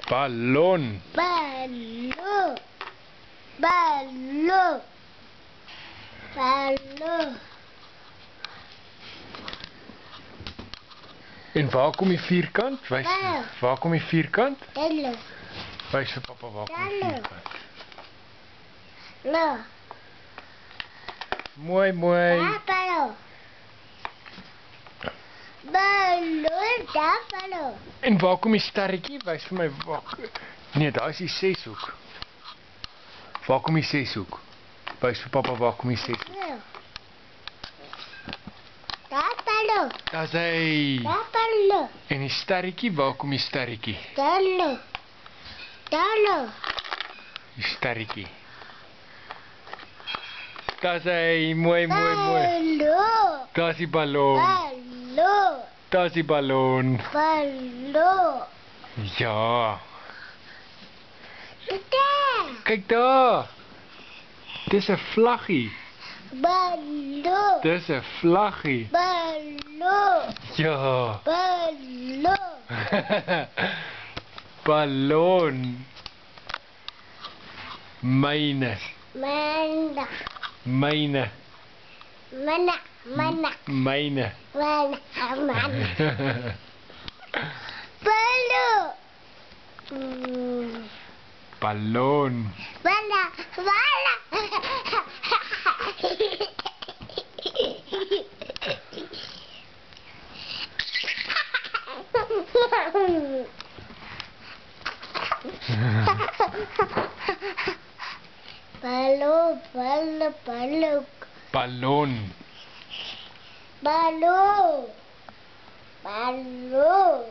Ballon. Ballo. Ballo. Ballo. En waar kom die vierkant? Wys, Daar. waar kom die vierkant? Ballo. Wys vir pappa waar kom die Daar. vierkant. Lo. Mooi, mooi. Ballo. Ballo. Daar ballo. En waar kom die sterretjie? Wys vir my waar. Nee, daar is die seshoek. Waar kom die seshoek? Wys vir pappa waar kom die seshoek. Daar ballo. Daar's hy. Daar ballo. En die sterretjie, waar kom die sterretjie? Ballo. Ballo. Die sterretjie. Daar's hy. Mooi, mooi, mooi. Ballo. Daar's die ballon. Ballo. Daar's die ballon. Ballo. Ja. Daar. Kyk daar. Dis 'n vlaggie. Ballo. Dis 'n vlaggie. Ballo. Ja. Ballo. Ballon. Myne. Mana. Myne. Mana. Mana. Myne. Mana. Mana. Ballo. Ballon. Mana. Mana. Ballo, ballo, ballo. Ballon. Ballo. Ballo.